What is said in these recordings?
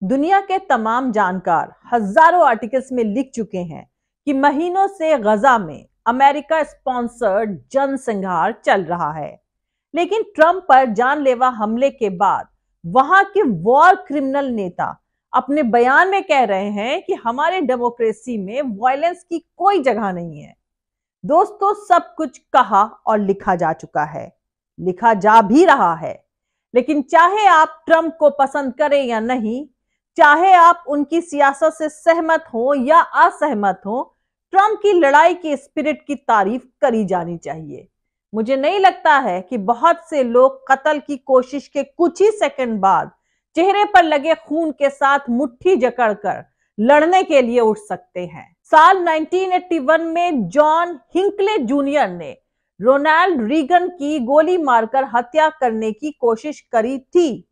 दुनिया के तमाम जानकार हजारों आर्टिकल्स में लिख चुके हैं कि महीनों से गजा में अमेरिका स्पॉन्सर्ड जनसंहार चल रहा है। लेकिन ट्रंप पर जानलेवा हमले के बाद वहां के वॉर क्रिमिनल नेता अपने बयान में कह रहे हैं कि हमारे डेमोक्रेसी में वायलेंस की कोई जगह नहीं है। दोस्तों, सब कुछ कहा और लिखा जा चुका है, लिखा जा भी रहा है। लेकिन चाहे आप ट्रंप को पसंद करें या नहीं, चाहे आप उनकी सियासत से सहमत हो या असहमत हो, ट्रंप की लड़ाई की स्पिरिट की तारीफ करी जानी चाहिए। मुझे नहीं लगता है कि बहुत से लोग कत्ल की कोशिश के कुछ ही सेकंड बाद चेहरे पर लगे खून के साथ मुट्ठी जकड़कर लड़ने के लिए उठ सकते हैं। साल 1981 में जॉन हिंकले जूनियर ने रोनाल्ड रीगन की गोली मारकर हत्या करने की कोशिश करी थी।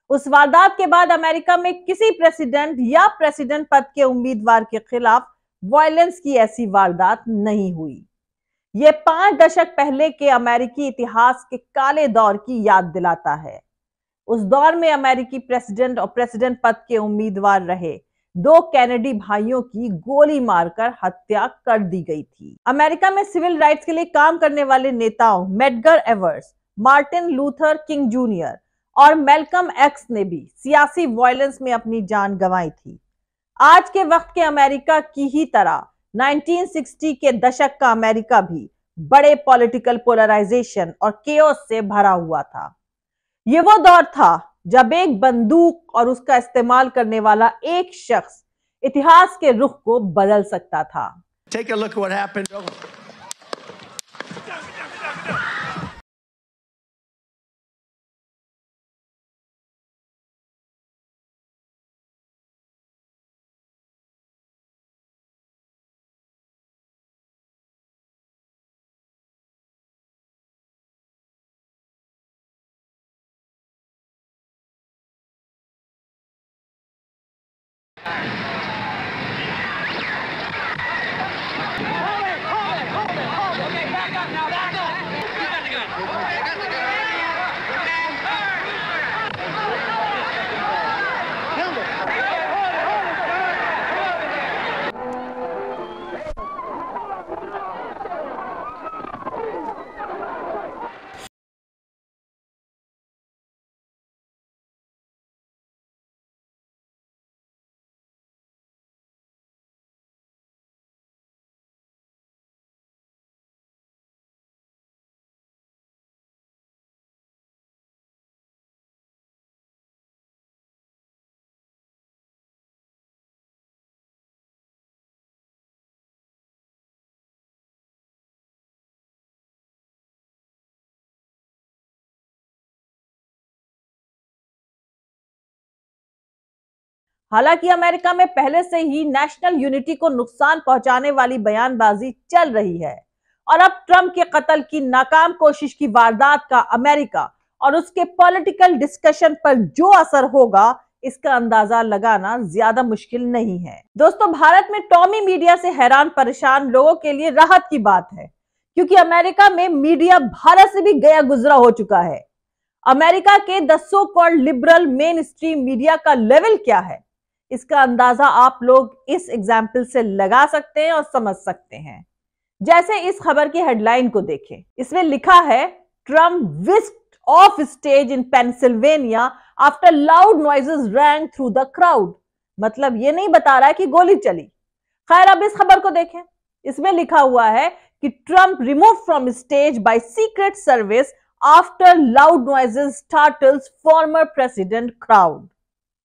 उस वारदात के बाद अमेरिका में किसी प्रेसिडेंट या प्रेसिडेंट पद के उम्मीदवार के खिलाफ वायलेंस की ऐसी वारदात नहीं हुई। ये 5 दशक पहले के अमेरिकी इतिहास के काले दौर की याद दिलाता है। उस दौर में अमेरिकी प्रेसिडेंट और प्रेसिडेंट पद के उम्मीदवार रहे 2 कैनेडी भाइयों की गोली मारकर हत्या कर दी गई थी। अमेरिका में सिविल राइट्स के लिए काम करने वाले नेताओं Medgar Evers, Martin Luther King junior और मेलकम एक्स ने भी सियासी वायलेंस में अपनी जान गंवाई थी। आज के वक्त के अमेरिका की ही तरह 1960 के दशक का अमेरिका भी बड़े पॉलिटिकल पोलराइजेशन और केओस से भरा हुआ था। ये वो दौर था जब एक बंदूक और उसका इस्तेमाल करने वाला एक शख्स इतिहास के रुख को बदल सकता था। Take a look at what happened. हालांकि अमेरिका में पहले से ही नेशनल यूनिटी को नुकसान पहुंचाने वाली बयानबाजी चल रही है और अब ट्रंप के कत्ल की नाकाम कोशिश की वारदात का अमेरिका और उसके पॉलिटिकल डिस्कशन पर जो असर होगा, इसका अंदाजा लगाना ज्यादा मुश्किल नहीं है। दोस्तों, भारत में टॉमी मीडिया से हैरान परेशान लोगों के लिए राहत की बात है, क्योंकि अमेरिका में मीडिया भारत से भी गया गुजरा हो चुका है। अमेरिका के the so called liberal main stream media का लेवल क्या है, इसका अंदाजा आप लोग इस एग्जाम्पल से लगा सकते हैं और समझ सकते हैं। जैसे इस खबर की हेडलाइन को देखें, इसमें लिखा है Trump whisked off stage in Pennsylvania after loud noises rang through the crowd. मतलब ये नहीं बता रहा है कि गोली चली। खैर, अब इस खबर को देखें, इसमें लिखा हुआ है कि Trump remove from stage by secret service after loud noises startles former president crowd.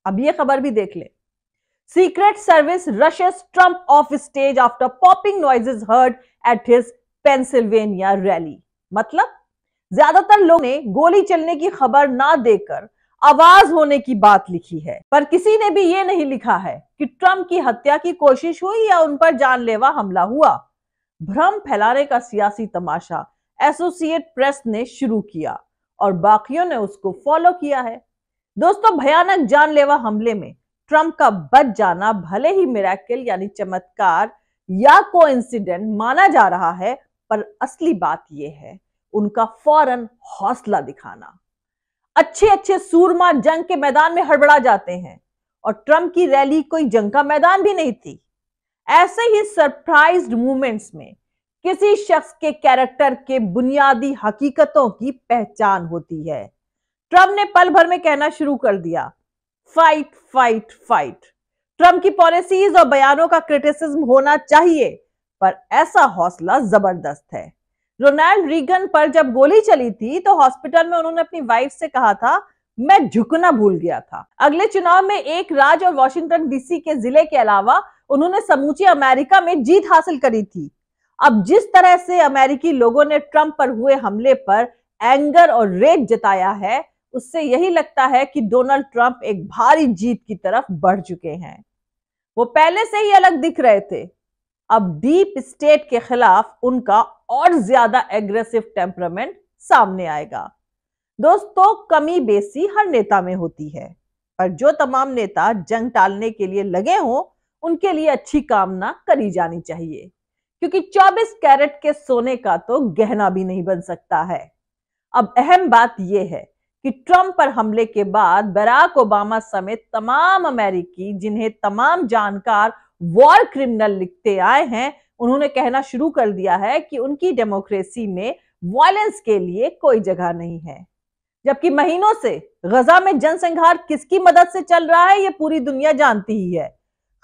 अब ये खबर भी देख ले। Secret Service rushes Trump off stage after popping noises heard at his Pennsylvania rally। मतलब ज्यादातर लोगों ने गोली चलने की खबर ना देकर आवाज होने की बात लिखी है, पर किसी ने भी ये नहीं लिखा है कि ट्रंप की हत्या की कोशिश हुई या उन पर जानलेवा हमला हुआ। भ्रम फैलाने का सियासी तमाशा एसोसिएट प्रेस ने शुरू किया और बाकियों ने उसको फॉलो किया है। दोस्तों, भयानक जानलेवा हमले में ट्रंप का बच जाना भले ही मिरेकल यानी चमत्कार या कोइंसिडेंट माना जा रहा है, पर असली बात यह है उनका फौरन हौसला दिखाना। अच्छे अच्छे सूरमा जंग के मैदान में हड़बड़ा जाते हैं और ट्रंप की रैली कोई जंग का मैदान भी नहीं थी। ऐसे ही सरप्राइज्ड मूवमेंट्स में किसी शख्स के कैरेक्टर के बुनियादी हकीकतों की पहचान होती है। ट्रंप ने पल भर में कहना शुरू कर दिया, फाइट फाइट फाइट। ट्रंप की पॉलिसीज और बयानों का क्रिटिसिज्म होना चाहिए, पर ऐसा हौसला जबरदस्त है। रोनाल्ड रीगन पर जब गोली चली थी तो हॉस्पिटल में उन्होंने अपनी वाइफ से कहा था, मैं झुकना भूल गया था। अगले चुनाव में एक राज्य और वॉशिंगटन डीसी के जिले के अलावा उन्होंने समूचे अमेरिका में जीत हासिल करी थी। अब जिस तरह से अमेरिकी लोगों ने ट्रंप पर हुए हमले पर एंगर और रेज जताया है, उससे यही लगता है कि डोनाल्ड ट्रंप एक भारी जीत की तरफ बढ़ चुके हैं। वो पहले से ही अलग दिख रहे थे, अब डीप स्टेट के खिलाफ उनका और ज्यादा एग्रेसिव टेम्परामेंट सामने आएगा। दोस्तों, कमी बेसी हर नेता में होती है, पर जो तमाम नेता जंग टालने के लिए लगे हों, उनके लिए अच्छी कामना करी जानी चाहिए, क्योंकि 24 कैरेट के सोने का तो गहना भी नहीं बन सकता है। अब अहम बात यह है कि ट्रंप पर हमले के बाद बराक ओबामा समेत तमाम अमेरिकी, जिन्हें तमाम जानकार वॉर क्रिमिनल लिखते आए हैं, उन्होंने कहना शुरू कर दिया है कि उनकी डेमोक्रेसी में वायलेंस के लिए कोई जगह नहीं है। जबकि महीनों से गजा में जनसंहार किसकी मदद से चल रहा है, यह पूरी दुनिया जानती ही है।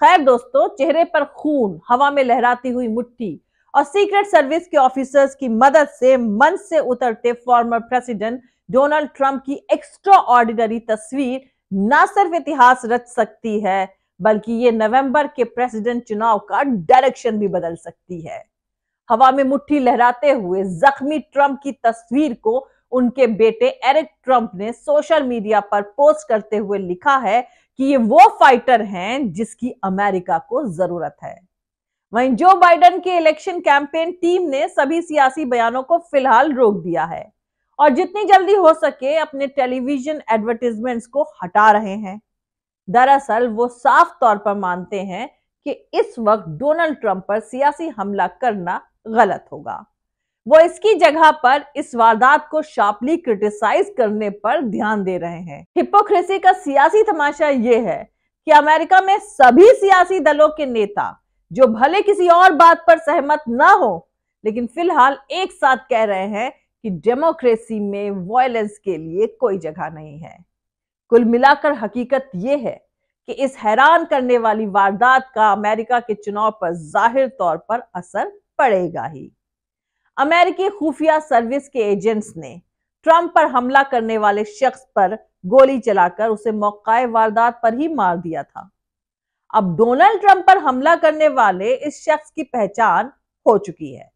खैर दोस्तों, चेहरे पर खून, हवा में लहराती हुई मुट्ठी और सीक्रेट सर्विस के ऑफिसर्स की मदद से मंच से उतरते फॉर्मर प्रेसिडेंट डोनाल्ड ट्रंप की एक्स्ट्रा ऑर्डिनरी तस्वीर न सिर्फ इतिहास रच सकती है, बल्कि ये नवंबर के प्रेसिडेंट चुनाव का डायरेक्शन भी बदल सकती है। हवा में मुट्ठी लहराते हुए जख्मी ट्रंप की तस्वीर को उनके बेटे एरिक ट्रंप ने सोशल मीडिया पर पोस्ट करते हुए लिखा है कि ये वो फाइटर हैं जिसकी अमेरिका को जरूरत है। वहीं जो बाइडेन के इलेक्शन कैंपेन टीम ने सभी सियासी बयानों को फिलहाल रोक दिया है और जितनी जल्दी हो सके अपने टेलीविजन एडवर्टाइजमेंट्स को हटा रहे हैं। दरअसल वो साफ तौर पर मानते हैं कि इस वक्त डोनाल्ड ट्रंप पर सियासी हमला करना गलत होगा। वो इसकी जगह पर इस वारदात को शार्पली क्रिटिसाइज करने पर ध्यान दे रहे हैं। हिपोक्रेसी का सियासी तमाशा यह है कि अमेरिका में सभी सियासी दलों के नेता, जो भले किसी और बात पर सहमत ना हो, लेकिन फिलहाल एक साथ कह रहे हैं कि डेमोक्रेसी में वायलेंस के लिए कोई जगह नहीं है। कुल मिलाकर हकीकत यह है कि इस हैरान करने वाली वारदात का अमेरिका के चुनाव पर जाहिर तौर पर असर पड़ेगा ही। अमेरिकी खुफिया सर्विस के एजेंट्स ने ट्रंप पर हमला करने वाले शख्स पर गोली चलाकर उसे मौके वारदात पर ही मार दिया था। अब डोनाल्ड ट्रंप पर हमला करने वाले इस शख्स की पहचान हो चुकी है।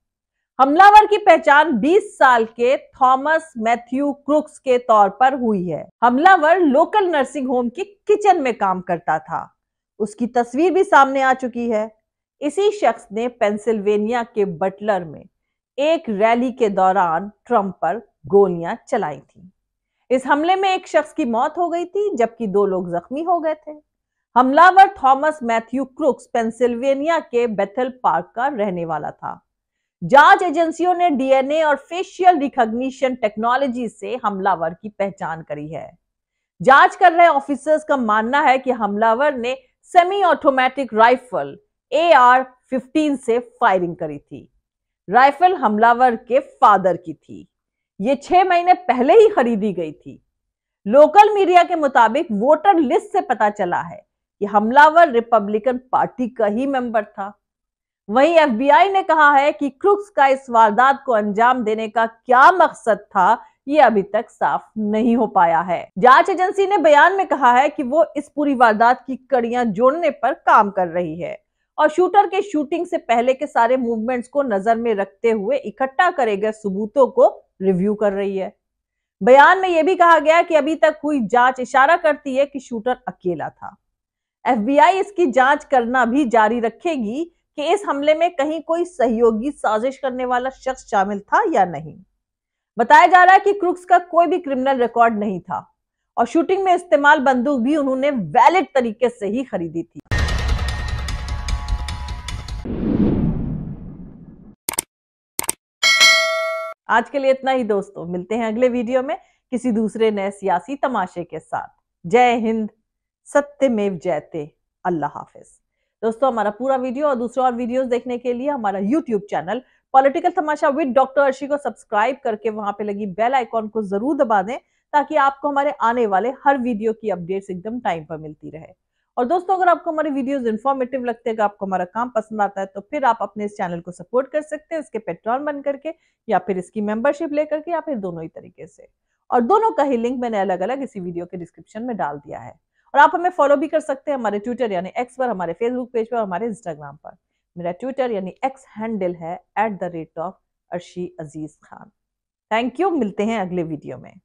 हमलावर की पहचान 20 साल के थॉमस मैथ्यू क्रुक्स के तौर पर हुई है। हमलावर लोकल नर्सिंग होम के किचन में काम करता था। उसकी तस्वीर भी सामने आ चुकी है। इसी शख्स ने पेंसिल्वेनिया के बटलर में एक रैली के दौरान ट्रंप पर गोलियां चलाई थी। इस हमले में एक शख्स की मौत हो गई थी, जबकि 2 लोग जख्मी हो गए थे। हमलावर थॉमस मैथ्यू क्रुक्स पेंसिल्वेनिया के बेथल पार्क का रहने वाला था। जांच एजेंसियों ने डीएनए और फेशियल रिकॉग्निशन टेक्नोलॉजी से हमलावर की पहचान करी है। जांच कर रहे ऑफिसर्स का मानना है कि हमलावर ने सेमी ऑटोमेटिक राइफल AR-15 से फायरिंग करी थी। राइफल हमलावर के फादर की थी। ये 6 महीने पहले ही खरीदी गई थी। लोकल मीडिया के मुताबिक वोटर लिस्ट से पता चला है कि हमलावर रिपब्लिकन पार्टी का ही मेंबर था। वहीं FBI ने कहा है कि क्रुक्स का इस वारदात को अंजाम देने का क्या मकसद था, ये अभी तक साफ नहीं हो पाया है। जांच एजेंसी ने बयान में कहा है कि वो इस पूरी वारदात की कड़ियां जोड़ने पर काम कर रही है और शूटर के शूटिंग से पहले के सारे मूवमेंट्स को नजर में रखते हुए इकट्ठा करे गए सबूतों को रिव्यू कर रही है। बयान में यह भी कहा गया कि अभी तक हुई जांच इशारा करती है कि शूटर अकेला था। FBI इसकी जांच करना भी जारी रखेगी कि इस हमले में कहीं कोई सहयोगी साजिश करने वाला शख्स शामिल था या नहीं। बताया जा रहा है कि क्रुक्स का कोई भी क्रिमिनल रिकॉर्ड नहीं था और शूटिंग में इस्तेमाल बंदूक भी उन्होंने वैलिड तरीके से ही खरीदी थी। आज के लिए इतना ही दोस्तों, मिलते हैं अगले वीडियो में किसी दूसरे नए सियासी तमाशे के साथ। जय हिंद, सत्यमेव जयते। अल्लाह हाफिज। दोस्तों, हमारा पूरा वीडियो और दूसरे और वीडियोस देखने के लिए हमारा YouTube channel political Tamasha with doctor Arshi को सब्सक्राइब करके वहां पे लगी बेल आइकॉन को जरूर दबा दें, ताकि आपको हमारे आने वाले हर वीडियो की अपडेट्स एकदम टाइम पर मिलती रहे। और दोस्तों, अगर आपको हमारे वीडियोस इन्फॉर्मेटिव लगते हैं, आपको हमारा काम पसंद आता है, तो फिर आप अपने इस चैनल को सपोर्ट कर सकते हैं इसके पेट्रॉन बन करके, या फिर इसकी मेंबरशिप लेकर के, या फिर दोनों ही तरीके से। और दोनों का ही लिंक मैंने अलग अलग इसी वीडियो के डिस्क्रिप्शन में डाल दिया है। और आप हमें फॉलो भी कर सकते हैं हमारे ट्विटर यानी एक्स पर, हमारे फेसबुक पेज पर, हमारे इंस्टाग्राम पर। मेरा ट्विटर यानी एक्स हैंडल है @अर्शी अजीज खान। थैंक यू, मिलते हैं अगले वीडियो में।